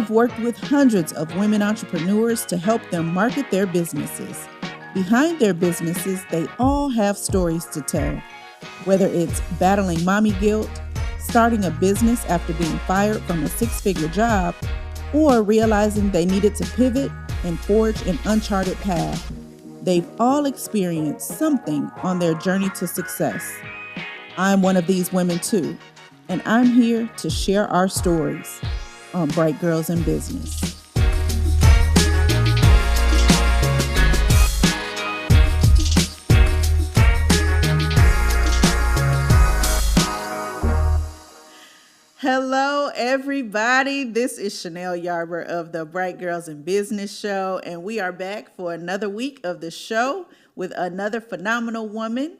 I've worked with hundreds of women entrepreneurs to help them market their businesses. Behind their businesses, they all have stories to tell. Whether it's battling mommy guilt, starting a business after being fired from a six-figure job, or realizing they needed to pivot and forge an uncharted path, they've all experienced something on their journey to success. I'm one of these women too, and I'm here to share our stories on Bright Girls in Business. Hello, everybody. This is Chanel Yarber of the Bright Girls in Business show, and we are back for another week of the show with another phenomenal woman.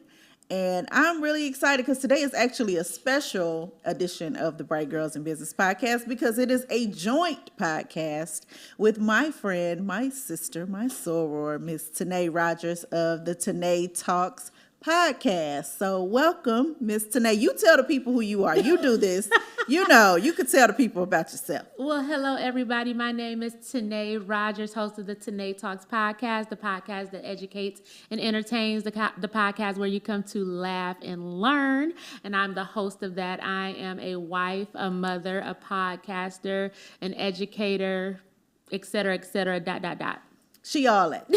And I'm really excited because today is actually a special edition of the Bright Girls in Business podcast because it is a joint podcast with my friend, my sister, my soror, Miss Tanae Rogers of the Tanae Talks podcast. So welcome, Miss Tanae. You tell the people who you are. You do this. You know, you could tell the people about yourself. Well, hello, everybody. My name is Tanae Rogers, host of the Tanae Talks podcast, the podcast that educates and entertains, the podcast where you come to laugh and learn. And I'm the host of that. I am a wife, a mother, a podcaster, an educator, et cetera, dot. She all that,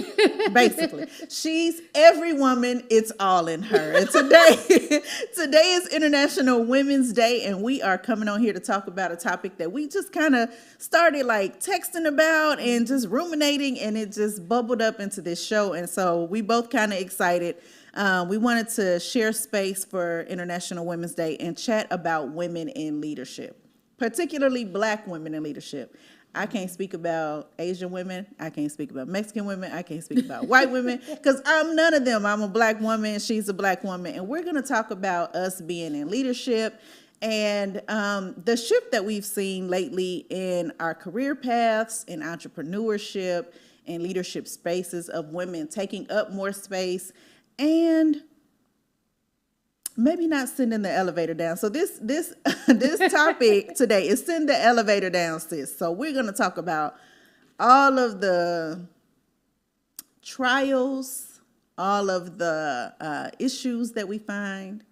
basically. She's every woman, it's all in her. And today is International Women's Day, and we are coming on here to talk about a topic that we just kind of started like texting about and just ruminating, and it just bubbled up into this show. And so we both kind of excited. We wanted to share space for International Women's Day and chat about women in leadership, particularly Black women in leadership. I can't speak about Asian women. I can't speak about Mexican women. I can't speak about white women because I'm none of them. I'm a Black woman. She's a Black woman. And we're going to talk about us being in leadership and the shift that we've seen lately in our career paths, in entrepreneurship, and leadership spaces of women taking up more space and maybe not sending the elevator down. So this topic today is send the elevator down, sis. So we're going to talk about all of the trials, all of the issues that we find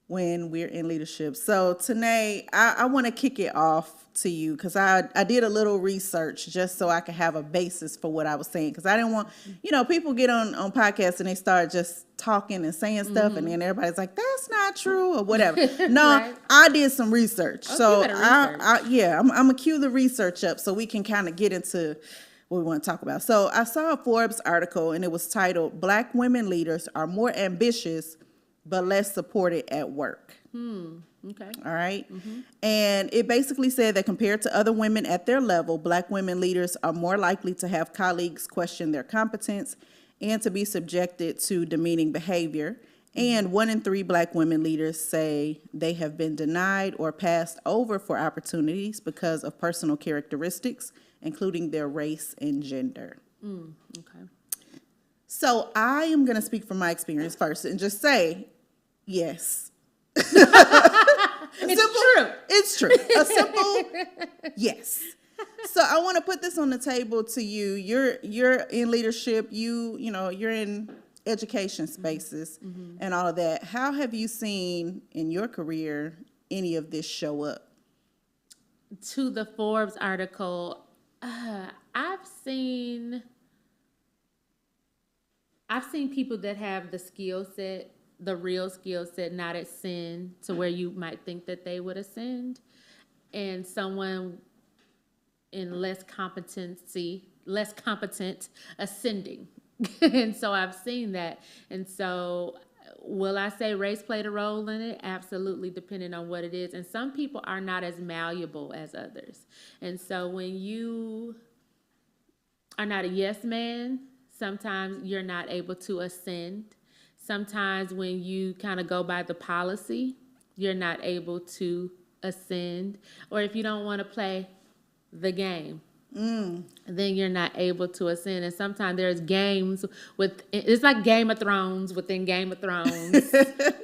when we're in leadership. So Tanae, I want to kick it off to you because I did a little research just so I could have a basis for what I was saying, because I didn't want, people get on podcasts and they start just talking and saying stuff, and then everybody's like, that's not true or whatever. No, right. I did some research. So I'm gonna cue the research up so we can kind of get into what we want to talk about. So I saw a Forbes article and it was titled, Black Women Leaders Are More Ambitious but Less Supported at Work. Okay. All right. Mm-hmm. And it basically said that compared to other women at their level, Black women leaders are more likely to have colleagues question their competence and to be subjected to demeaning behavior. And 1 in 3 Black women leaders say they have been denied or passed over for opportunities because of personal characteristics, including their race and gender. Okay. So I am going to speak from my experience first and just say, yes. It's true. A simple yes. So I want to put this on the table to you. You're in leadership. You're in education spaces and all of that. How have you seen in your career any of this show up? To the Forbes article, I've seen people that have the skill set, the real skill set, not ascend to where you might think that they would ascend, and someone in less competent ascending. And so I've seen that. And so will I say race played a role in it? Absolutely, depending on what it is. And some people are not as malleable as others. And so when you are not a yes man, sometimes you're not able to ascend. Sometimes when you kind of go by the policy, you're not able to ascend. Or if you don't want to play the game, then you're not able to ascend. And sometimes there's games it's like Game of Thrones within Game of Thrones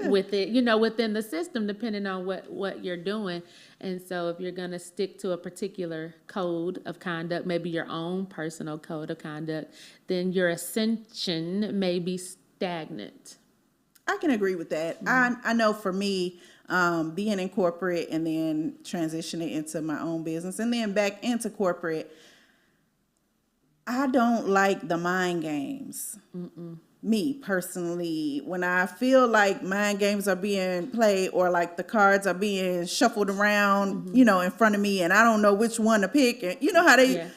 with it, within the system, depending on what you're doing. And so if you're going to stick to a particular code of conduct, maybe your own personal code of conduct, then your ascension may be stagnant. I can agree with that. I know for me, being in corporate and then transitioning into my own business and then back into corporate, I don't like the mind games. Me personally, when I feel like mind games are being played or like the cards are being shuffled around, in front of me, and I don't know which one to pick, and you know how they,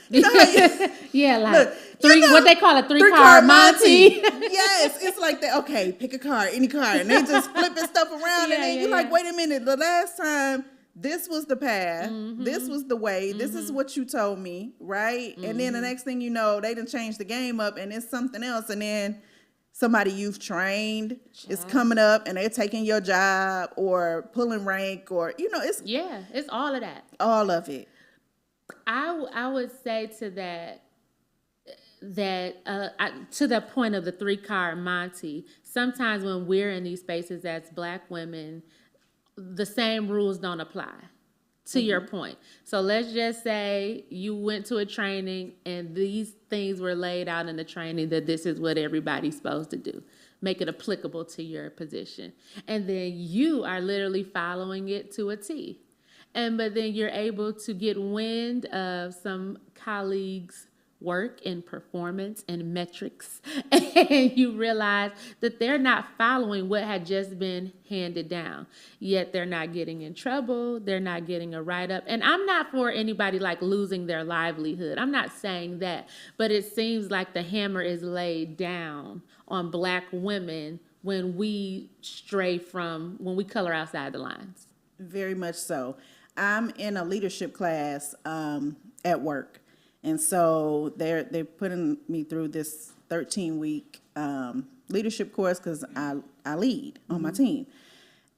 yeah, like look, what they call a three-card Monty. Yes, it's like that. Okay, pick a card, any card, and they just flipping stuff around, and then you're like, wait a minute, the last time this was the path, this was the way, this is what you told me, right? And then the next thing you know, they done changed the game up, and it's something else, and then somebody you've trained is coming up and they're taking your job or pulling rank or, it's all of that. All of it. I would say to to the point of the three-card Monty, sometimes when we're in these spaces as Black women, the same rules don't apply. To your point. So let's just say you went to a training and these things were laid out in the training that this is what everybody's supposed to do. Make it applicable to your position. And then you are literally following it to a T. But then you're able to get wind of some colleagues' work and performance and metrics, and you realize that they're not following what had just been handed down, yet they're not getting in trouble, they're not getting a write-up. And I'm not for anybody like losing their livelihood, I'm not saying that, but it seems like the hammer is laid down on Black women when we when we color outside the lines. Very much so. I'm in a leadership class at work. And so they're putting me through this 13-week leadership course because I lead on my team.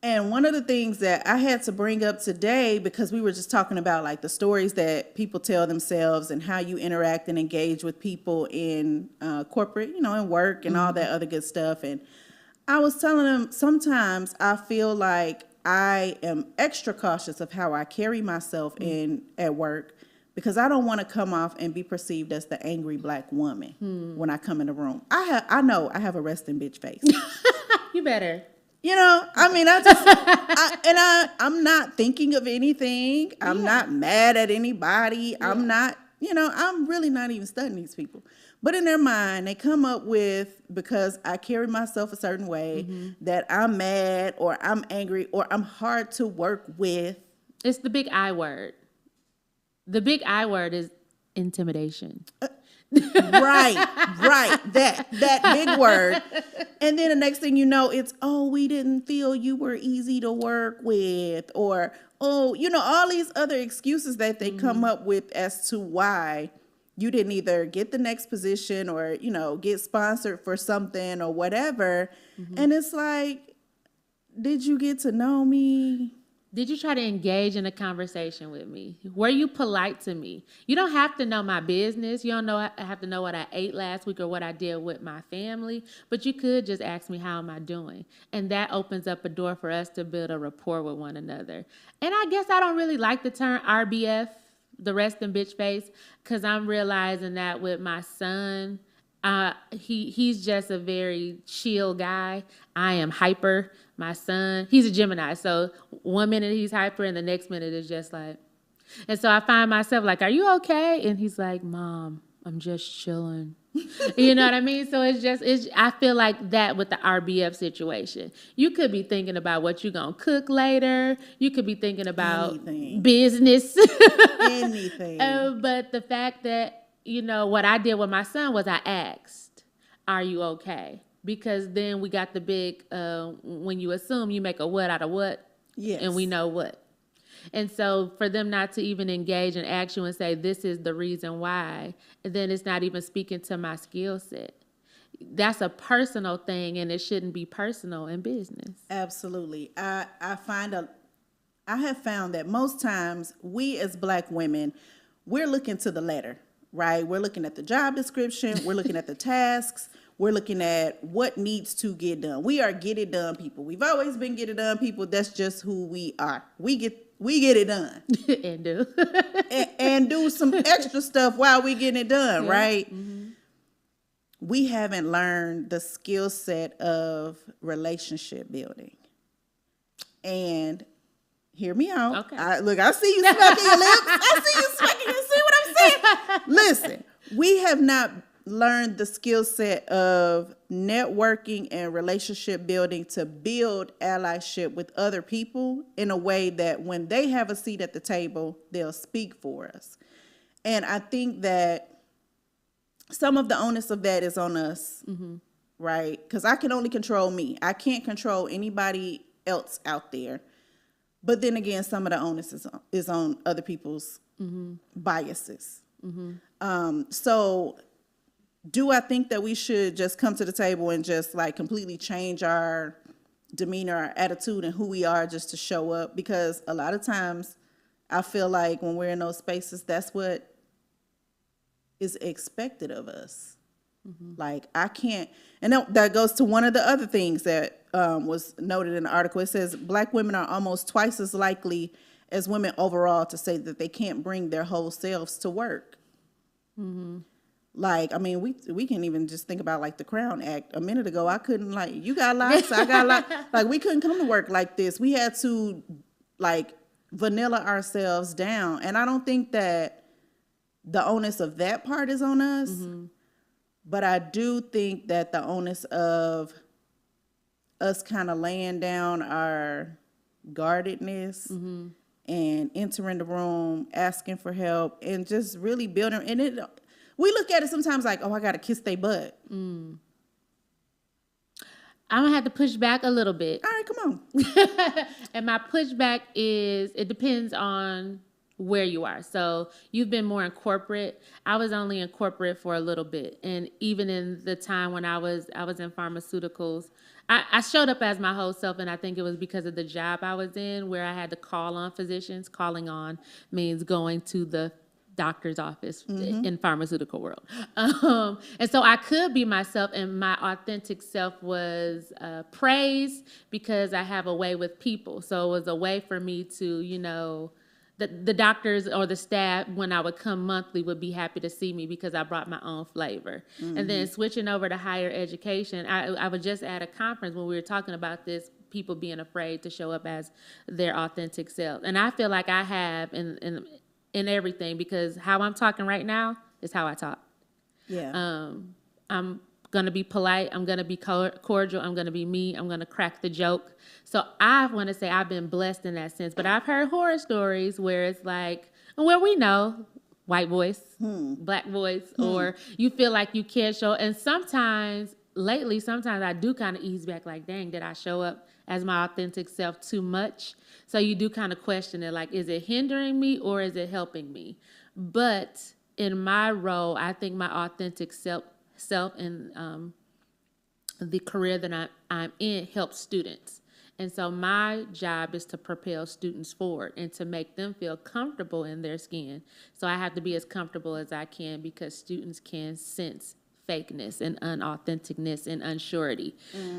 And one of the things that I had to bring up today, because we were just talking about like the stories that people tell themselves and how you interact and engage with people in corporate, in work and all that other good stuff. And I was telling them sometimes I feel like I am extra cautious of how I carry myself at work, because I don't want to come off and be perceived as the angry Black woman when I come in the room. I know I have a resting bitch face. You better. I'm not thinking of anything. I'm not mad at anybody. Yeah. I'm not, I'm really not even studying these people. But in their mind, they come up with, because I carry myself a certain way, that I'm mad or I'm angry or I'm hard to work with. It's the big I word. The big I word is intimidation. Right. That big word. And then the next thing you know, it's, we didn't feel you were easy to work with, or, all these other excuses that they come up with as to why you didn't either get the next position or, get sponsored for something or whatever. And it's like, did you get to know me? Did you try to engage in a conversation with me? Were you polite to me? You don't have to know my business. You don't have to know what I ate last week or what I did with my family, but you could just ask me, how am I doing? And that opens up a door for us to build a rapport with one another. And I guess I don't really like the term RBF, the resting bitch face, because I'm realizing that with my son, he's just a very chill guy. I am hyper. My son, he's a Gemini, so one minute he's hyper and the next minute is just like, and so I find myself like, are you okay? And he's like, Mom, I'm just chilling. You know what I mean? So I feel like that with the RBF situation. You could be thinking about what you're going to cook later. You could be thinking about business. Anything. But the fact that, what I did with my son was I asked, are you okay? Because then we got the big, when you assume, you make a what out of what, yes, and we know what. And so for them not to even engage and ask you and say, this is the reason why, then it's not even speaking to my skill set. That's a personal thing, and it shouldn't be personal in business. Absolutely. I have found that most times we as Black women, we're looking to the letter. right? We're looking at the job description. We're looking at the tasks. We're looking at what needs to get done. We are get it done people. We've always been get it done people. That's just who we are. We get it done. And do. and do some extra stuff while we getting it done, Yeah. right? Mm-hmm. We haven't learned the skill set of relationship building. And hear me out. Okay. I see you smacking your lips. I see you smacking. You see what I'm saying? Listen, we have not learned the skill set of networking and relationship building to build allyship with other people in a way that when they have a seat at the table, they'll speak for us. And I think that some of the onus of that is on us, right? Because I can only control me. I can't control anybody else out there. But then again, some of the onus is on other people's biases. So do I think that we should just come to the table and just like completely change our demeanor, our attitude, and who we are just to show up? Because a lot of times I feel like when we're in those spaces, that's what is expected of us. Like I can't, and that goes to one of the other things that was noted in the article. It says Black women are almost twice as likely as women overall to say that they can't bring their whole selves to work. Like, I mean, we can even just think about like the Crown Act. A minute ago, I couldn't like, you got locks, I got locks. Like we couldn't come to work like this. We had to like vanilla ourselves down. And I don't think that the onus of that part is on us. But I do think that the onus of us kind of laying down our guardedness and entering the room, asking for help, and just really building. And we look at it sometimes like, oh, I got to kiss their butt. I'm going to have to push back a little bit. All right, come on. And my pushback is, it depends on where you are. So you've been more in corporate. I was only in corporate for a little bit. And even in the time when I was in pharmaceuticals, I showed up as my whole self, and I think it was because of the job I was in where I had to call on physicians. Calling on means going to the doctor's office in pharmaceutical world. And so I could be myself, and my authentic self was praised because I have a way with people. So it was a way for me to, you know, the doctors or the staff, when I would come monthly, would be happy to see me because I brought my own flavor. And then switching over to higher education, I was just at a conference when we were talking about this, people being afraid to show up as their authentic self. And I feel like I have in everything, because how I'm talking right now is how I talk. Yeah. I'm going to be polite. I'm going to be cordial. I'm going to be me. I'm going to crack the joke. So I want to say I've been blessed in that sense. But I've heard horror stories where it's like, where we know, white voice, black voice, or you feel like you can't show. And sometimes I do kind of ease back like, dang, did I show up as my authentic self too much? So you do kind of question it, like, is it hindering me or is it helping me? But in my role, I think my authentic self and the career that I'm in helps students. And so my job is to propel students forward and to make them feel comfortable in their skin. So I have to be as comfortable as I can, because students can sense fakeness and unauthenticness and unsurety.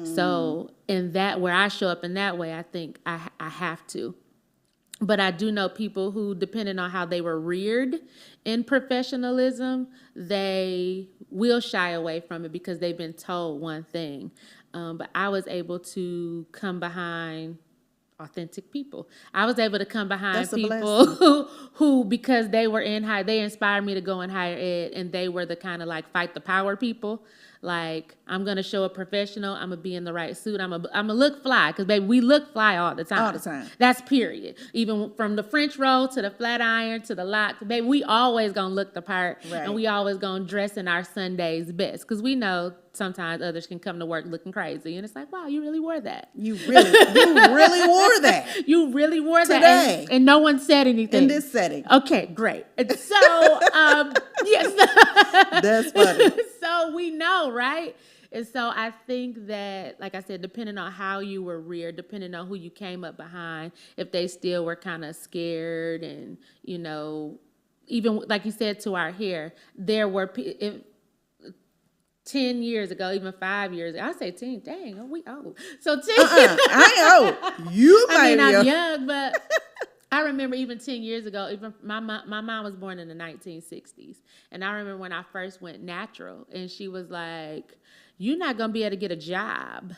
So in that, where I show up in that way, I think I have to. But I do know people who, depending on how they were reared in professionalism, they will shy away from it because they've been told one thing. But I was able to come behind authentic people. I was able to come behind people who, because they were they inspired me to go in higher ed, and they were the kind of like fight the power people. Like, I'm going to show up professional. I'm going to be in the right suit. I'm going to look fly, because, baby, we look fly all the time. All the time. That's period. Even from the French roll to the flat iron to the lock, baby, we always going to look the part. Right. And we always going to dress in our Sunday's best, because we know sometimes others can come to work looking crazy. And it's like, wow, you really wore that. You really wore that. You really wore today. That. And no one said anything. In this setting. Okay, great. And so, yes. That's funny. So we know, right? And so I think that, like I said, depending on how you were reared, depending on who you came up behind, if they still were kind of scared and, even like you said, to our hair, there were 10 years ago, even 5 years ago. I say 10, dang, are we old? So 10 I ain't old. You might I mean, be I'm old. young, but I remember even 10 years ago, even my mom was born in the 1960s. And I remember when I first went natural, and she was like, you're not going to be able to get a job,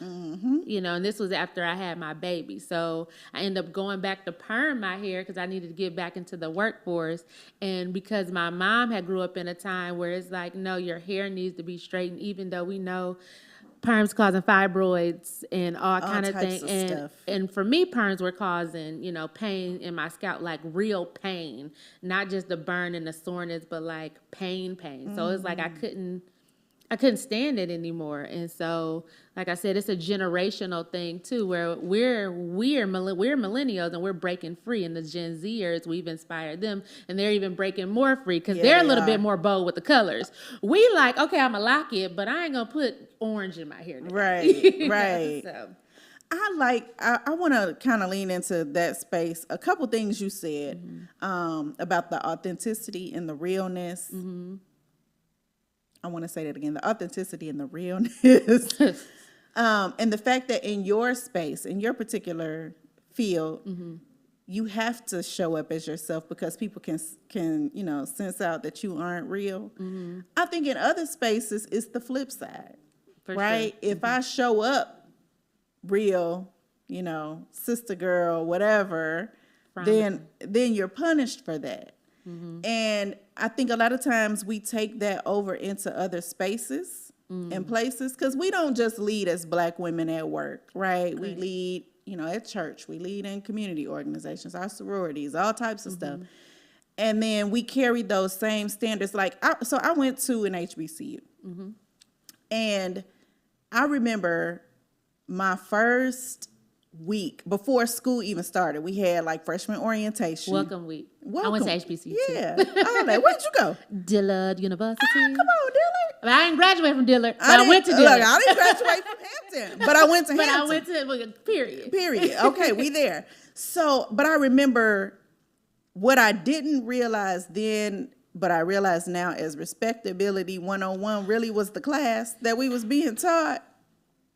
you know, and this was after I had my baby. So I ended up going back to perm my hair because I needed to get back into the workforce. And because my mom had grew up in a time where it's like, no, your hair needs to be straightened, even though we know perms causing fibroids and all kind of things. And for me, perms were causing, you know, pain in my scalp, like real pain, not just the burn and the soreness, but like pain. So it's like I couldn't stand it anymore. And so, like I said, it's a generational thing too, where we're millennials and we're breaking free, and the Gen Zers, we've inspired them, and they're even breaking more free because they're a little bit more bold with the colors. We like, okay, I'm gonna lock it, but I ain't gonna put orange in my hair today. Right. So I want to kind of lean into that space. A couple things you said about the authenticity and the realness. I want to say that again, the authenticity and the realness. And the fact that in your space, in your particular field, you have to show up as yourself because people can you know, sense out that you aren't real. I think in other spaces, it's the flip side, right? Sure. If I show up real, you know, sister girl, whatever, then you're punished for that. And I think a lot of times we take that over into other spaces and places, because we don't just lead as Black women at work, right? We lead, you know, at church. We lead in community organizations, our sororities, all types of stuff. And then we carry those same standards. Like, I went to an HBCU. And I remember my first week before school even started, we had like freshman orientation. Welcome week. I went to HBCU Yeah. too. Where'd you go? Dillard University. Come on, Dillard. I didn't graduate from Dillard, but I went to Dillard. Look, I didn't graduate from Hampton, but I went to Hampton. But I went to, period. Okay, we there. So, but I remember what I didn't realize then, but I realize now as Respectability 101 really was the class that we was being taught.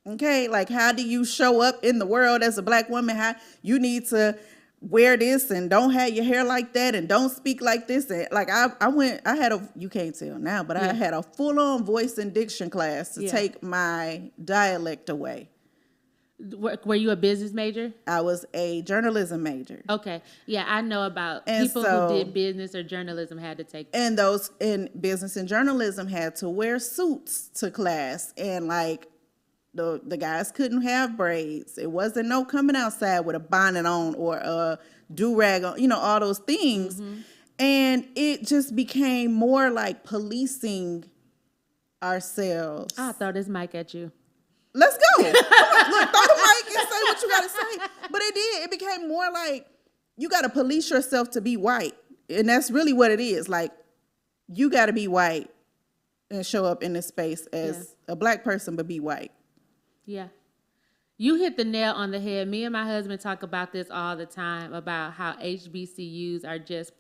Okay, like how do you show up in the world as a Black woman? How you need to wear this and don't have your hair like that and don't speak like this. And like I had you can't tell now, but I had a full-on voice and diction class to take my dialect away. Were you a business major? I was a journalism major. Okay. Yeah, I know about and people who did business or journalism had to take. And those in business and journalism had to wear suits to class, and like the guys couldn't have braids. It wasn't no coming outside with a bonnet on or a do-rag on, you know, all those things. And it just became more like policing ourselves. I'll throw this mic at you. Let's go. Look, throw the mic and say what you got to say. But it did. It became more like you got to police yourself to be white. And that's really what it is. Like, you got to be white and show up in this space as a Black person, but be white. Yeah. You hit the nail on the head. Me and my husband talk about this all the time, about how HBCUs are just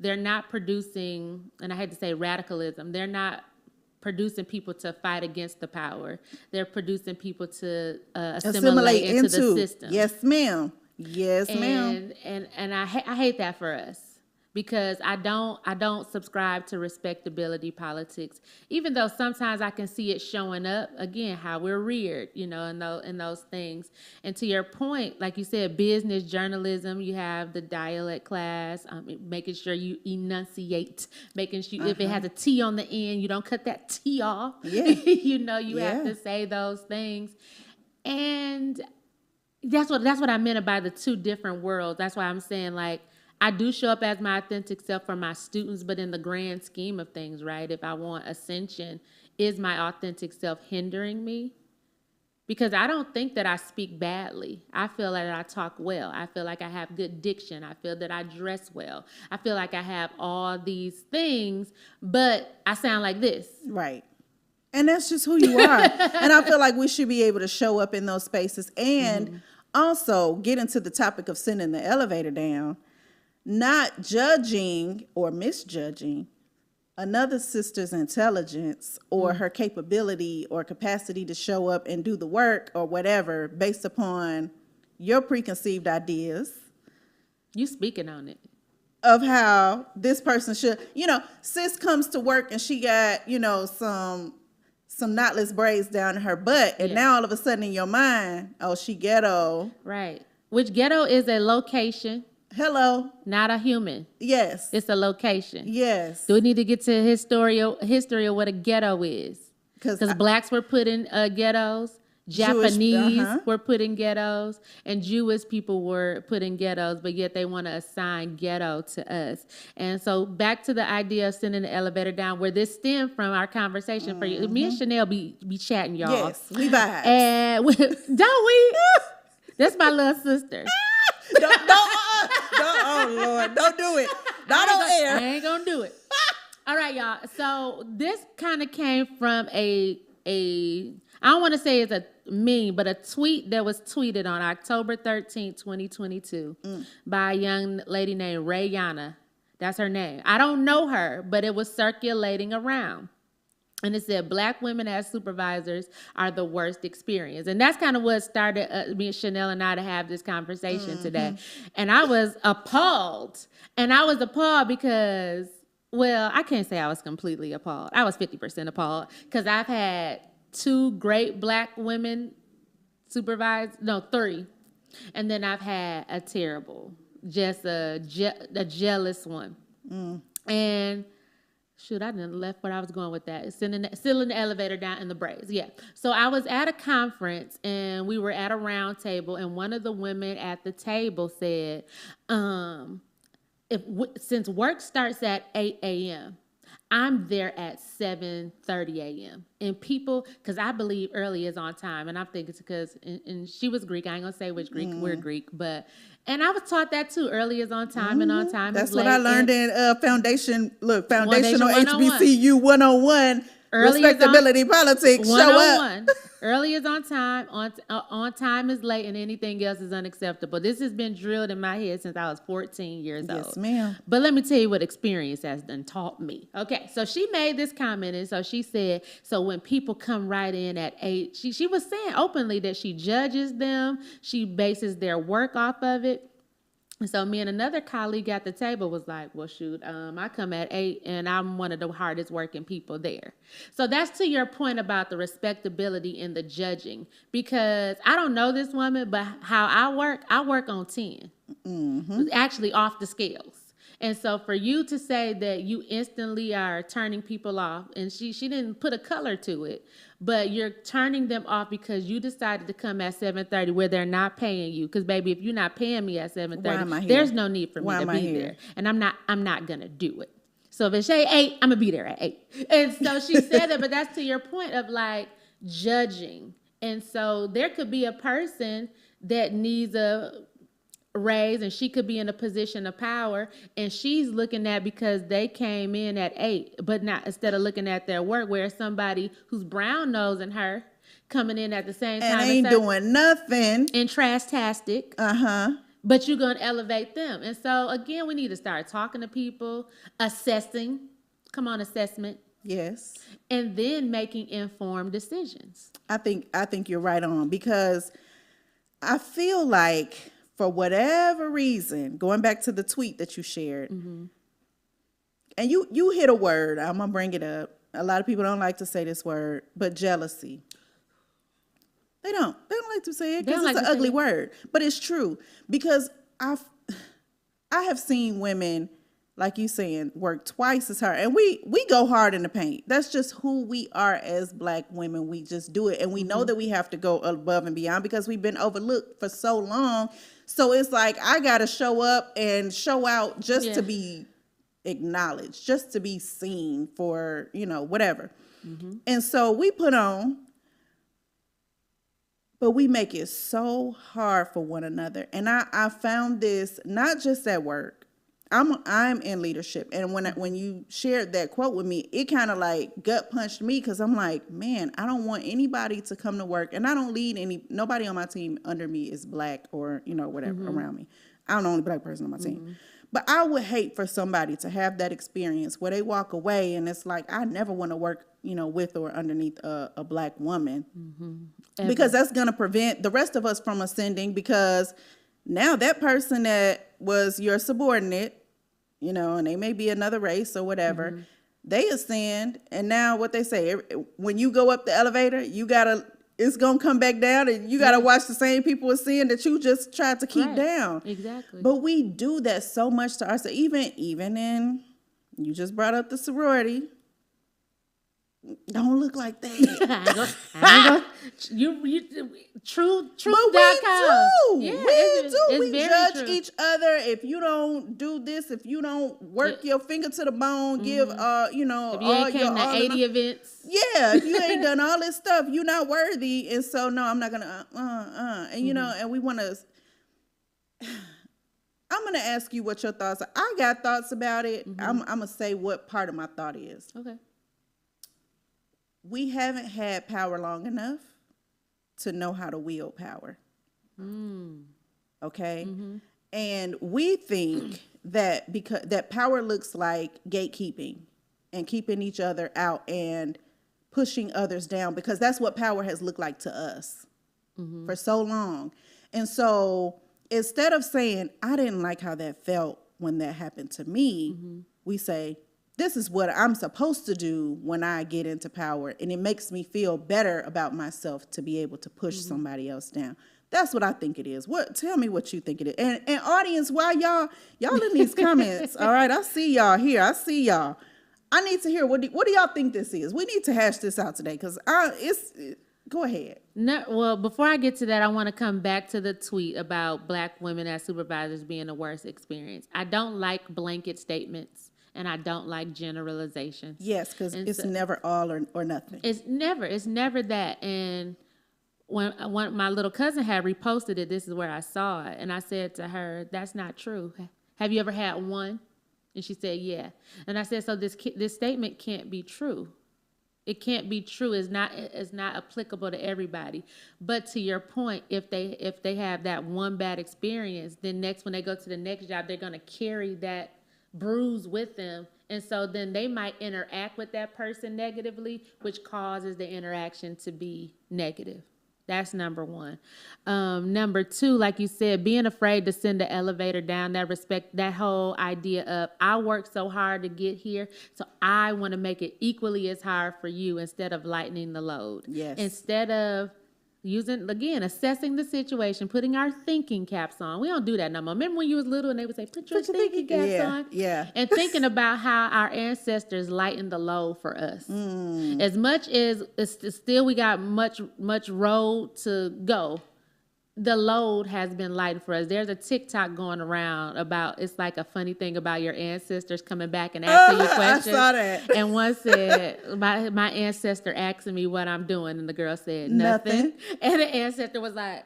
they're not producing, and I hate to say radicalism, they're not producing people to fight against the power. They're producing people to assimilate into the system. Yes, ma'am. Yes, ma'am. And I hate that for us. Because I don't subscribe to respectability politics, even though sometimes I can see it showing up again, how we're reared, you know, in those things. And to your point, like you said, business journalism, you have the dialect class, making sure you enunciate, making sure if it has a T on the end, you don't cut that T off. Yeah. You know, you have to say those things, and that's what I meant by the two different worlds. That's why I'm saying, like, I do show up as my authentic self for my students, but in the grand scheme of things, right? If I want ascension, is my authentic self hindering me? Because I don't think that I speak badly. I feel that I talk well. I feel like I have good diction. I feel that I dress well. I feel like I have all these things, but I sound like this. Right. And that's just who you are. And I feel like we should be able to show up in those spaces and also get into the topic of sending the elevator down. not judging or misjudging another sister's intelligence or her capability or capacity to show up and do the work or whatever based upon your preconceived ideas. You speaking on it. Of how this person should, sis comes to work and she got, some knotless braids down in her butt. And now all of a sudden in your mind, oh, she ghetto. Right. Which ghetto is a location. Hello. Not a human. Yes. It's a location. Yes. Do we need to get to history of what a ghetto is? Because blacks were put in ghettos. Japanese were put in ghettos, and Jewish people were put in ghettos, but yet they want to assign ghetto to us. And so back to the idea of sending the elevator down, where this stemmed from our conversation. For you, me and Chanel be chatting, y'all. Yes, we vibe. And don't we? That's my little sister. Oh Lord, don't do it. Not on air. I ain't gonna do it. All right, y'all. So this kind of came from a I don't want to say it's a meme, but a tweet that was tweeted on October 13th, 2022 by a young lady named Rayana. That's her name. I don't know her, but it was circulating around. And it said, Black women as supervisors are the worst experience. And that's kind of what started me and Chanel and I to have this conversation today. And I was appalled. And I was appalled because, well, I can't say I was completely appalled. I was 50% appalled because I've had 2 great Black women three. And then I've had a terrible, just a jealous one. And shoot, I done left where I was going with that. It's still in the elevator down in the braids. Yeah. So I was at a conference and we were at a round table, and one of the women at the table said, since work starts at 8 a.m., I'm there at 7:30 a.m. And people, because I believe early is on time, and I'm thinking it's because, and she was Greek. I ain't gonna say which Greek, we're Greek, and I was taught that too. Early is on time, and on time That's is late. what I learned in foundational Foundation HBCU 101. Early Respectability politics. Show up. Early is on time, on time is late, and anything else is unacceptable. This has been drilled in my head since I was 14 years old. Yes, ma'am. But let me tell you what experience has done taught me. Okay, so she made this comment, and so she said, so when people come right in at 8, she was saying openly that she judges them, she bases their work off of it. And so me and another colleague at the table was like, well, shoot, I come at 8 and I'm one of the hardest working people there. So that's to your point about the respectability and the judging, because I don't know this woman, but how I work on 10, actually off the scales. And so for you to say that you instantly are turning people off, and she didn't put a color to it, but you're turning them off because you decided to come at 7:30 where they're not paying you. Because baby, if you're not paying me at 7:30, there's no need for me to be there, and I'm not gonna do it. So if it's 8, I'm gonna be there at 8. And so she said that, but that's to your point of like judging. And so there could be a person that needs a raise, and she could be in a position of power, and she's looking at because they came in at 8, but not instead of looking at their work, where somebody who's brown nosing her coming in at the same time and ain't doing nothing and trash-tastic. But you're gonna elevate them. And so again, we need to start talking to people, assessing. Come on, assessment. Yes. And then making informed decisions. I think you're right on, because I feel like, for whatever reason, going back to the tweet that you shared, and you hit a word, I'm going to bring it up. A lot of people don't like to say this word, but jealousy. They don't like to say it because it's an ugly word, but it's true, because I have seen women, like you saying, work twice as hard, and we go hard in the paint. That's just who we are as Black women. We just do it, and we know that we have to go above and beyond because we've been overlooked for so long. So it's like, I got to show up and show out just to be acknowledged, just to be seen for, whatever. And so we put on, but we make it so hard for one another. And I found this not just at work. I'm in leadership, and when you shared that quote with me, it kind of like gut punched me, because I'm like, man, I don't want anybody to come to work, and I don't lead nobody on my team under me is Black or whatever around me. I'm the only black person on my team. But I would hate for somebody to have that experience where they walk away and it's like, I never want to work, with or underneath a black woman. Because that's going to prevent the rest of us from ascending, because now that person that was your subordinate, and they may be another race or whatever, they ascend. And now what they say, when you go up the elevator, it's going to come back down and you got to watch the same people ascend that you just tried to keep down. Exactly. But we do that so much to ourselves. Even in, you just brought up the sorority. Don't look like that. Truth.com. But we do. Yeah, we very judge true. each other. If you don't do this, if you don't work your finger to the bone, give if you all ain't your came to all 80 events. Yeah, if you ain't done all this stuff, you're not worthy. And so no, I'm not gonna and and we want to. I'm gonna ask you what your thoughts are. I got thoughts about it. I'm gonna say what part of my thought is. Okay. We haven't had power long enough to know how to wield power. Okay? And we think that because that power looks like gatekeeping and keeping each other out and pushing others down, because that's what power has looked like to us for so long. And so instead of saying, I didn't like how that felt when that happened to me, we say, this is what I'm supposed to do when I get into power. And it makes me feel better about myself to be able to push somebody else down. That's what I think it is. Tell me what you think it is. And audience, while y'all in these comments, all right, I see y'all here. I see y'all. I need to hear, what do y'all think this is? We need to hash this out today, because go ahead. No, well, before I get to that, I want to come back to the tweet about black women as supervisors being the worst experience. I don't like blanket statements. And I don't like generalizations. Yes, because it's never all or nothing. It's never that. And when my little cousin had reposted it, this is where I saw it. And I said to her, that's not true. Have you ever had one? And she said, yeah. And I said, so this statement can't be true. It can't be true. It's not applicable to everybody. But to your point, if they have that one bad experience, then when they go to the next job, they're going to carry that bruise with them, and so then they might interact with that person negatively, which causes the interaction to be negative. That's number one. Number two, like you said, being afraid to send the elevator down, that whole idea of, I worked so hard to get here, so I want to make it equally as hard for you, instead of lightening the load. Yes. Instead of assessing the situation, putting our thinking caps on. We don't do that no more. Remember when you was little and they would say, put your thinking caps on? Yeah. And thinking about how our ancestors lightened the load for us. As much as still we got much road to go, the load has been lightened for us. There's a TikTok going around about, it's like a funny thing about your ancestors coming back and asking you questions. I saw that. And one said, my ancestor asking me what I'm doing. And the girl said, nothing. And the ancestor was like,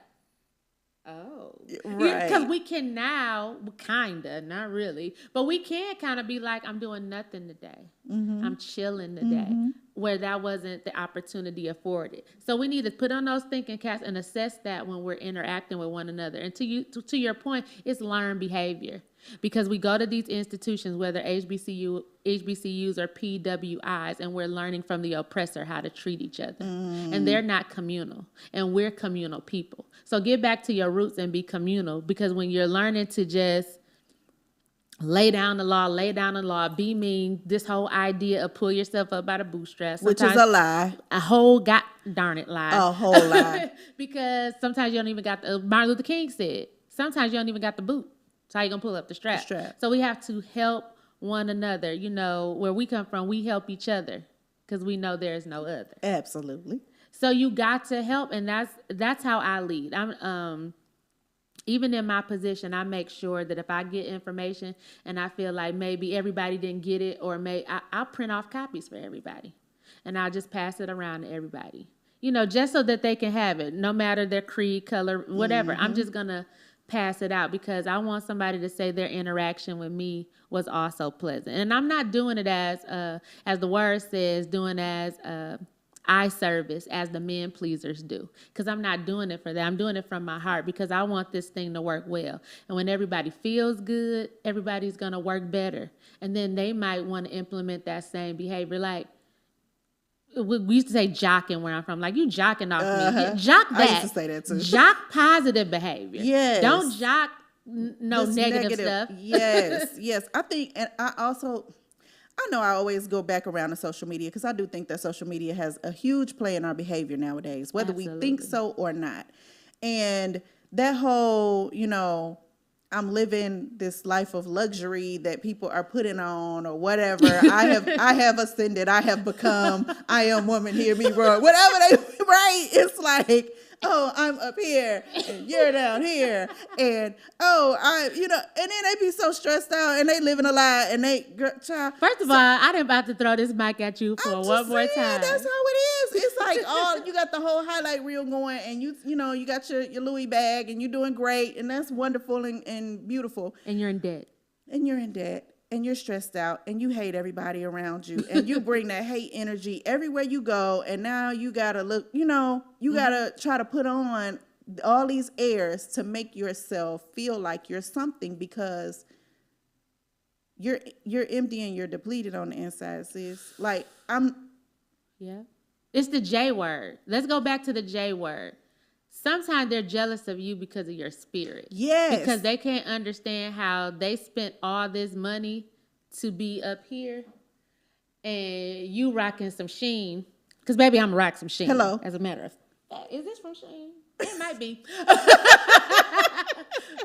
oh. Right. Because we can now, not really, but we can kind of be like, I'm doing nothing today. I'm chilling today. Where that wasn't the opportunity afforded. So we need to put on those thinking caps and assess that when we're interacting with one another. And to your point, it's learned behavior. Because we go to these institutions, whether HBCUs or PWIs, and we're learning from the oppressor how to treat each other. And they're not communal. And we're communal people. So get back to your roots and be communal. Because when you're learning to just lay down the law, be mean, this whole idea of pull yourself up by the bootstraps. Which is a lie. A whole god darn it lie. A whole lie. Because sometimes you don't even got Martin Luther King said, sometimes you don't even got the boot. So how you going to pull up the strap? So we have to help one another. Where we come from, we help each other because we know there's no other. Absolutely. So you got to help, and that's how I lead. I'm even in my position, I make sure that if I get information and I feel like maybe everybody didn't get it, or I'll print off copies for everybody, and I'll just pass it around to everybody. Just so that they can have it, no matter their creed, color, whatever. I'm just gonna pass it out because I want somebody to say their interaction with me was also pleasant. And I'm not doing it as the word says, doing as eye service as the men pleasers do, because I'm not doing it for that. I'm doing it from my heart because I want this thing to work well. And when everybody feels good, everybody's going to work better. And then they might want to implement that same behavior. Like, we used to say jocking where I'm from. Like, you jocking off me. Yeah, jock that. I used to say that too. Jock positive behavior. Yes. Don't jock negative stuff. Yes. I think, and I know I always go back around to social media because I do think that social media has a huge play in our behavior nowadays, whether we think so or not. And that whole, I'm living this life of luxury that people are putting on or whatever. I have ascended. I have become. I am woman. Hear me roar. Whatever right? It's like, oh, I'm up here and you're down here, and and then they be so stressed out and they living a lie and child. First of all, I done about to throw this mic at you for one more time. That's how it is. It's like you got the whole highlight reel going, and you got your Louis bag, and you're doing great, and that's wonderful and beautiful. And you're in debt. And you're stressed out, and you hate everybody around you, and you bring that hate energy everywhere you go, and now you gotta look, you gotta try to put on all these airs to make yourself feel like you're something, because you're empty and you're depleted on the inside, sis. Like, Yeah. It's the J word. Let's go back to the J word. Sometimes they're jealous of you because of your spirit. Yes. Because they can't understand how they spent all this money to be up here and you rocking some Shein. Because, baby, I'm rocking some Shein. Hello. As a matter of fact. Is this from Shein? It might be.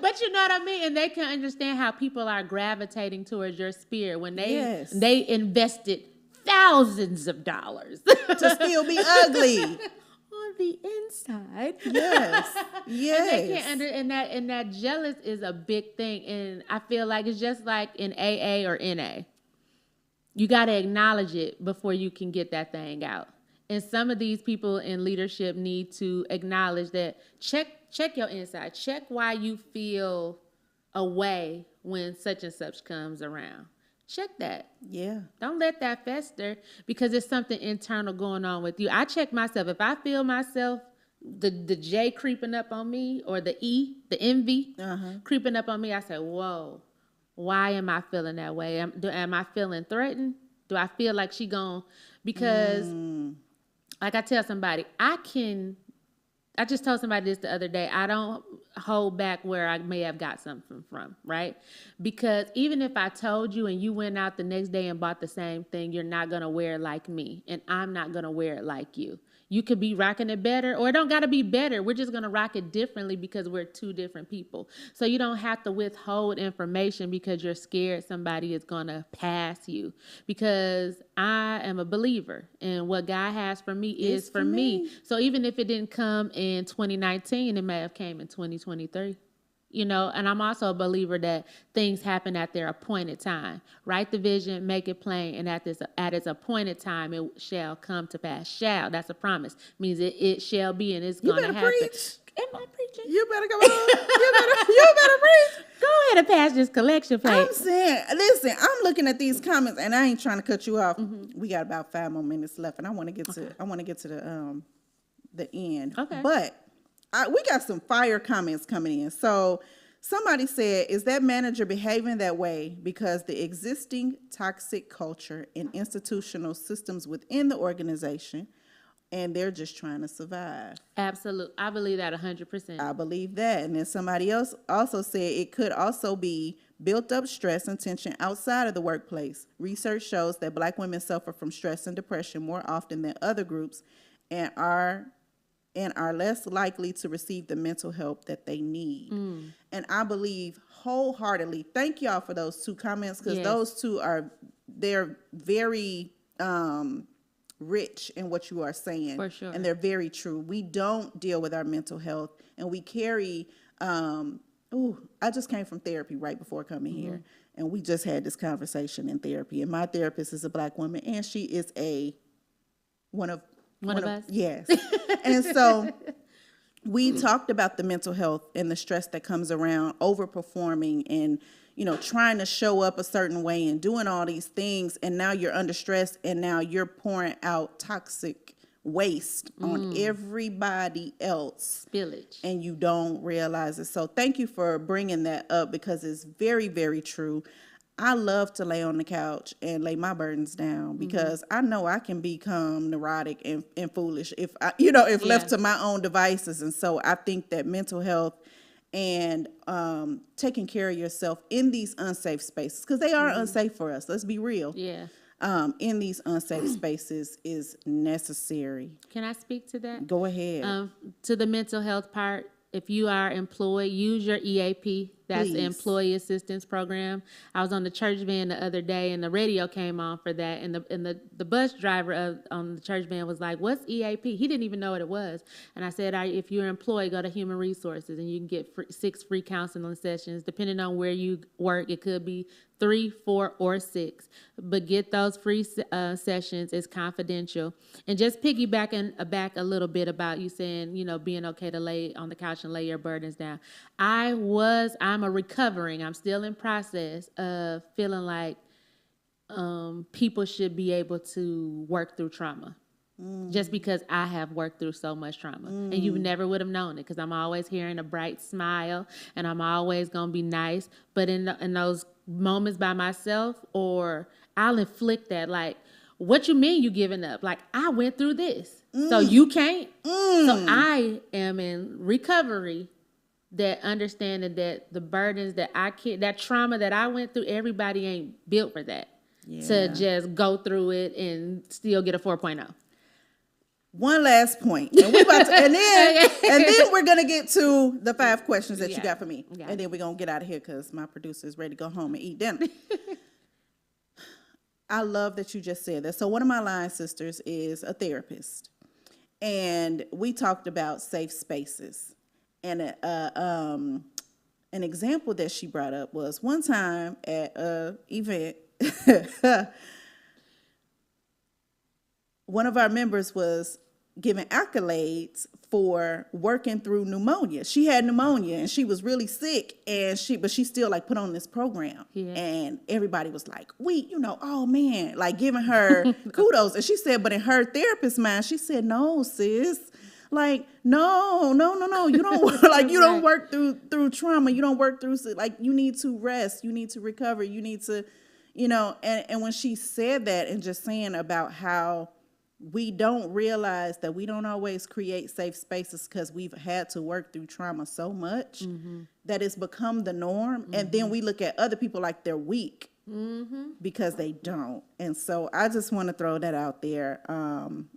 But you know what I mean? And they can understand how people are gravitating towards your spirit when they invested thousands of dollars. To still be ugly. On the inside. Yes. And that jealous is a big thing. And I feel like it's just like in AA or NA. You got to acknowledge it before you can get that thing out. And some of these people in leadership need to acknowledge that. Check your inside. Check why you feel a way when such and such comes around. Check that. Yeah. Don't let that fester because there's something internal going on with you. I check myself. If I feel myself, the J creeping up on me, or the E, the envy creeping up on me, I say, whoa, why am I feeling that way? Am I feeling threatened? Do I feel like she gone? Because like I tell somebody, I just told somebody this the other day. I don't hold back where I may have got something from, right? Because even if I told you and you went out the next day and bought the same thing, you're not going to wear it like me, and I'm not going to wear it like you. You could be rocking it better, or it don't got to be better. We're just going to rock it differently because we're two different people. So you don't have to withhold information because you're scared somebody is going to pass you. Because I am a believer, and what God has for me is for me. So even if it didn't come in 2019, it may have came in 2023. And I'm also a believer that things happen at their appointed time. Write the vision, make it plain, and at its appointed time, it shall come to pass. Shall, that's a promise. Means it shall be, and it's going to happen. Preach. Am I preaching? You better come on. You better preach. Go ahead and pass this collection plate. I'm saying, listen, I'm looking at these comments, and I ain't trying to cut you off. We got about 5 more minutes left, and I want to get to the end. Okay. But we got some fire comments coming in. So somebody said, is that manager behaving that way because the existing toxic culture and institutional systems within the organization, and they're just trying to survive? Absolutely. I believe that 100%. I believe that. And then somebody else also said it could also be built up stress and tension outside of the workplace. Research shows that Black women suffer from stress and depression more often than other groups and are less likely to receive the mental help that they need. And I believe wholeheartedly, thank y'all for those 2 comments, because those 2 they're very rich in what you are saying. For sure. And they're very true. We don't deal with our mental health, and we carry, I just came from therapy right before coming here, and we just had this conversation in therapy, and my therapist is a Black woman, and she is one of us? Yes. And so we talked about the mental health and the stress that comes around overperforming and, trying to show up a certain way and doing all these things. And now you're under stress, and now you're pouring out toxic waste on everybody else. Spillage. And you don't realize it. So thank you for bringing that up, because it's very, very true. I love to lay on the couch and lay my burdens down, because I know I can become neurotic and foolish if if left to my own devices. And so I think that mental health and taking care of yourself in these unsafe spaces, because they are unsafe for us. Let's be real. Yeah. In these unsafe spaces is necessary. Can I speak to that? Go ahead. To the mental health part, if you are employed, use your EAP. That's the Employee Assistance Program. I was on the church van the other day, and the radio came on for that. And the bus driver on the church van was like, "What's EAP?" He didn't even know what it was. And I said, if you're employed, go to Human Resources, and you can get 6 free counseling sessions. Depending on where you work, it could be 3, 4, or 6. But get those free sessions. It's confidential. And just piggybacking back a little bit about you saying, being okay to lay on the couch and lay your burdens down. I'm I'm still in process of feeling like people should be able to work through trauma. Just because I have worked through so much trauma. And you never would have known it, because I'm always hearing a bright smile and I'm always going to be nice. But in those moments by myself, or I'll inflict that, like, what you mean you giving up? Like, I went through this, so you can't? So I am in recovery, that understanding that the burdens that that trauma that I went through, everybody ain't built for that. To just go through it and still get a 4.0. One last point, and then we're gonna get to the 5 questions that you got for me, and then we're gonna get out of here because my producer is ready to go home and eat dinner. I love that you just said that. So one of my line sisters is a therapist, and we talked about safe spaces. And an example that she brought up was one time at an event. One of our members was giving accolades for working through pneumonia. She had pneumonia and she was really sick, but she still put on this program. Yeah. And everybody was like, oh man, giving her kudos. And she said, but in her therapist's mind, she said, no, sis. No. You don't you don't work through trauma. You don't work through you need to rest. You need to recover. You need to, and when she said that, and just saying about how we don't realize that we don't always create safe spaces because we've had to work through trauma so much that it's become the norm. And then we look at other people like they're weak because they don't. And so I just want to throw that out there.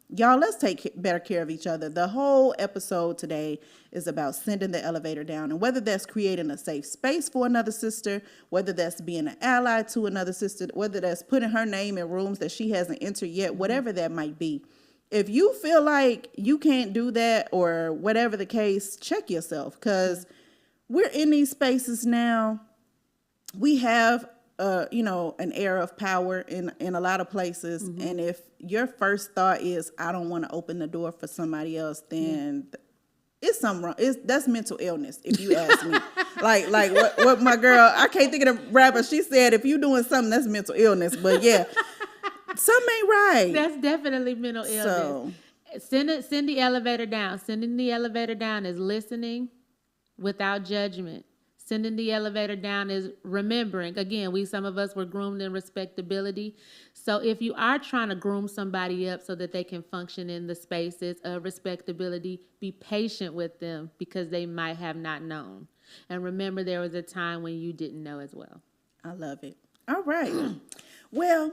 Y'all, let's take better care of each other. The whole episode today is about sending the elevator down, and whether that's creating a safe space for another sister, whether that's being an ally to another sister, whether that's putting her name in rooms that she hasn't entered yet, whatever that might be. If you feel like you can't do that, or whatever the case, check yourself, because we're in these spaces now. We have an era of power in a lot of places. And if your first thought is, I don't want to open the door for somebody else, then it's something wrong. That's mental illness, if you ask me. like what my girl, I can't think of the rapper, she said, if you doing something, that's mental illness. But yeah, something ain't right. That's definitely mental illness. So send the elevator down. Sending the elevator down is listening without judgment. Sending the elevator down is remembering. Again, some of us were groomed in respectability. So if you are trying to groom somebody up so that they can function in the spaces of respectability, be patient with them, because they might have not known. And remember, there was a time when you didn't know as well. I love it. All right. Well,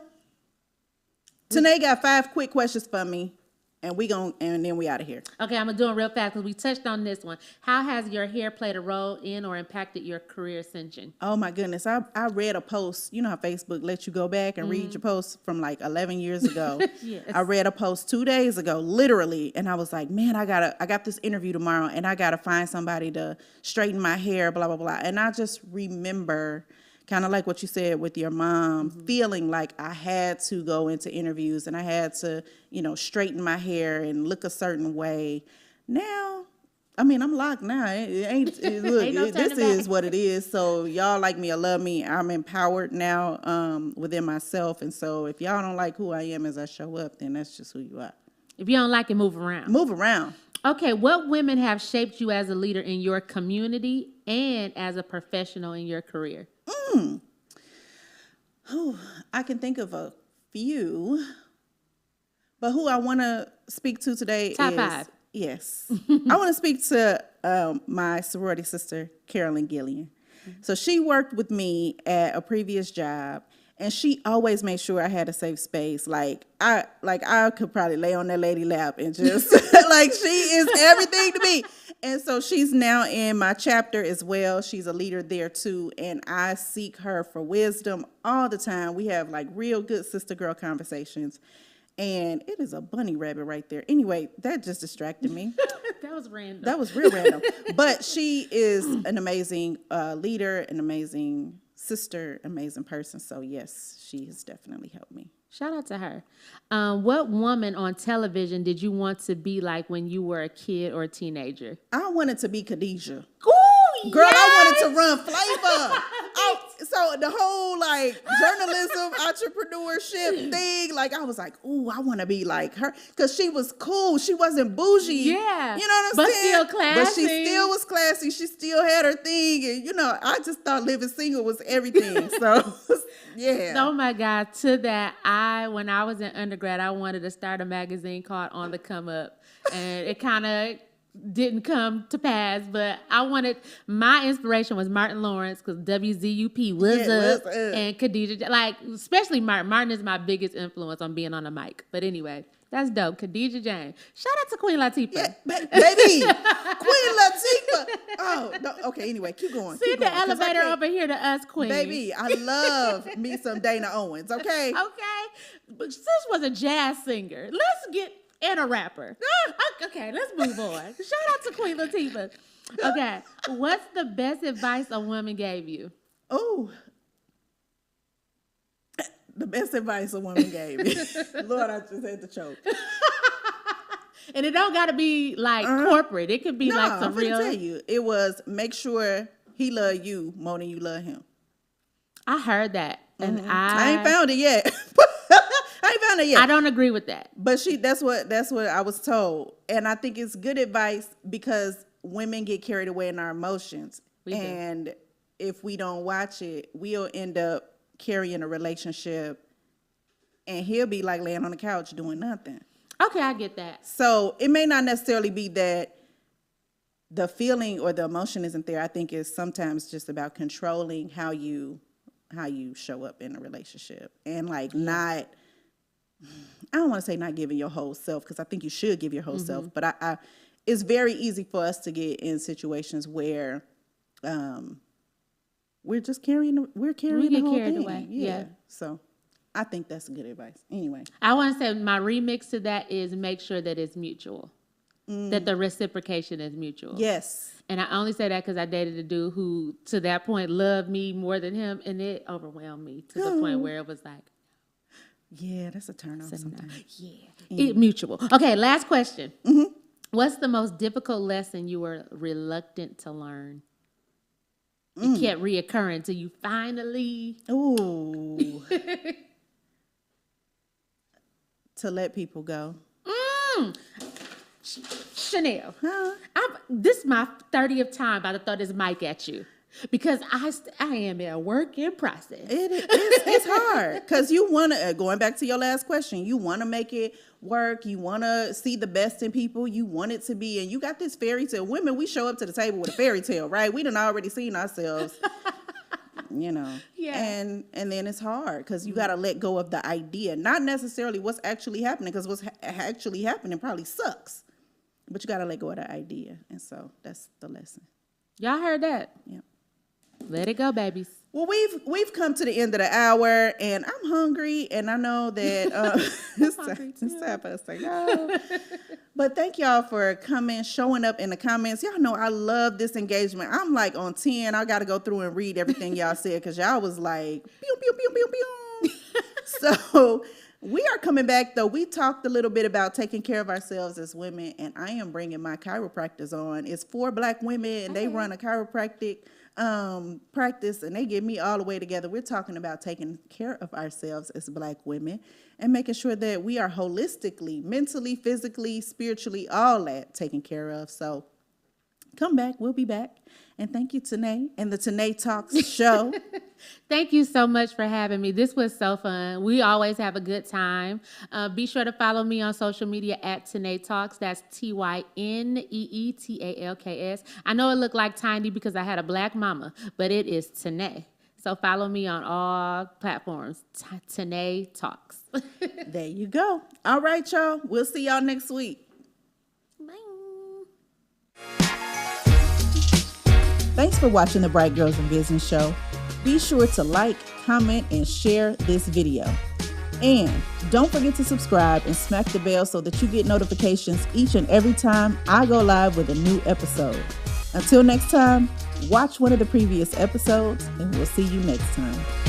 Tanae got 5 quick questions for me. And then we out of here. Okay, I'm going to do it real fast because we touched on this one. How has your hair played a role in or impacted your career ascension? Oh, my goodness. I read a post. You know how Facebook lets you go back and read your posts from 11 years ago? Yes. I read a post 2 days ago, literally. And I was like, man, I got this interview tomorrow, and I got to find somebody to straighten my hair, blah, blah, blah. And I just remember, kind of like what you said with your mom, feeling like I had to go into interviews and I had to, straighten my hair and look a certain way. Now, I'm locked now. This is what it is. So y'all like me or love me, I'm empowered now within myself. And so if y'all don't like who I am as I show up, then that's just who you are. If you don't like it, move around. Move around. Okay, what women have shaped you as a leader in your community and as a professional in your career? I can think of a few, but who I want to speak to today Top is... 5. Yes. I want to speak to my sorority sister, Carolyn Gillian. So she worked with me at a previous job, and she always made sure I had a safe space. Like I could probably lay on that lady lap and just like, she is everything to me. And so she's now in my chapter as well. She's a leader there too, and I seek her for wisdom all the time. We have like real good sister girl conversations. And it is a bunny rabbit right there. Anyway, that just distracted me. That was random. That was real random. But she is an amazing leader, an amazing sister, amazing person. So, yes, she has definitely helped me. Shout out to her. What woman on television did you want to be like when you were a kid or a teenager? I wanted to be Khadijah. Ooh, Girl, yes! I wanted to run Flavor. So the whole like journalism, entrepreneurship thing, like I was like, ooh, I want to be like her, because she was cool. She wasn't bougie. Yeah. You know what I'm but saying? Still classy. But she still was classy. She still had her thing. And, you know, I just thought living single was everything. So, yeah. Oh, my God. To that, when I was in undergrad, I wanted to start a magazine called On the Come Up. And it kind of didn't come to pass, but my inspiration was Martin Lawrence, because WZUP was up, and Khadijah, like, especially Martin. Martin is my biggest influence on being on the mic. But anyway, that's dope. Khadijah Jane. Shout out to Queen Latifah. Yeah, baby, Queen Latifah. Oh, no, okay, anyway, keep going. Send the elevator over here to us, Queen. Baby, I love me some Dana Owens, okay? Okay. But sis was a jazz singer. And a rapper. Okay, let's move on. Shout out to Queen Latifah. Okay, what's the best advice a woman gave you? Oh, the best advice a woman gave me. Lord, I just had to choke. And it don't got to be like corporate. It could be like some real. I'm tell you, it was make sure he love you more than you love him. I heard that, and I ain't found it yet. I don't agree with that. But that's what I was told. And I think it's good advice, because women get carried away in our emotions. And if we don't watch it, we'll end up carrying a relationship, and he'll be like laying on the couch doing nothing. Okay, I get that. So it may not necessarily be that the feeling or the emotion isn't there. I think it's sometimes just about controlling how you show up in a relationship, and like not, I don't want to say not giving your whole self, because I think you should give your whole self, but it's very easy for us to get in situations where we're carrying the whole thing. Away. Yeah. So I think that's good advice. Anyway, I want to say my remix to that is make sure that it's mutual, that the reciprocation is mutual. Yes. And I only say that because I dated a dude who, to that point, loved me more than him, and it overwhelmed me to the point where it was like, yeah, that's a turn off sometimes. Yeah, mutual. Okay, last question. What's the most difficult lesson you were reluctant to learn? It kept reoccurring until you finally. Ooh. To let people go. Chanel. Huh? This is my 30th time about to throw this mic at you, because I am a work in process. It's hard, because you want to, going back to your last question, you want to make it work. You want to see the best in people. You want it to be, and you got this fairy tale. Women, we show up to the table with a fairy tale, right? We done already seen ourselves, you know. Yeah. And then it's hard, because you got to let go of the idea, not necessarily what's actually happening, because what's actually happening probably sucks, but you got to let go of the idea. And so that's the lesson. Y'all heard that? Yep. Let it go, babies. Well, we've come to the end of the hour, and I'm hungry, and I know that it's time for us to go. But thank y'all for coming, showing up in the comments. Y'all know I love this engagement. I'm like on 10. I got to go through and read everything y'all said, because y'all was like, pew, pew, pew, pew, pew. So we are coming back, though. We talked a little bit about taking care of ourselves as women, and I am bringing my chiropractors on. It's 4 Black women, and they run a chiropractic practice, and they get me all the way together. We're talking about taking care of ourselves as Black women and making sure that we are holistically, mentally, physically, spiritually, all that taken care of. So come back. We'll be back. And thank you, Tanae, and the Tanae Talks show. Thank you so much for having me. This was so fun. We always have a good time. Be sure to follow me on social media at Tanae Talks. That's TYNEETALKS. I know it looked like Tiny because I had a Black mama, but it is Tanae. So follow me on all platforms. Tanae Talks. There you go. All right, y'all. We'll see y'all next week. Bye. Thanks for watching the Bright Girls in Business show. Be sure to like, comment, and share this video. And don't forget to subscribe and smack the bell so that you get notifications each and every time I go live with a new episode. Until next time, watch one of the previous episodes, and we'll see you next time.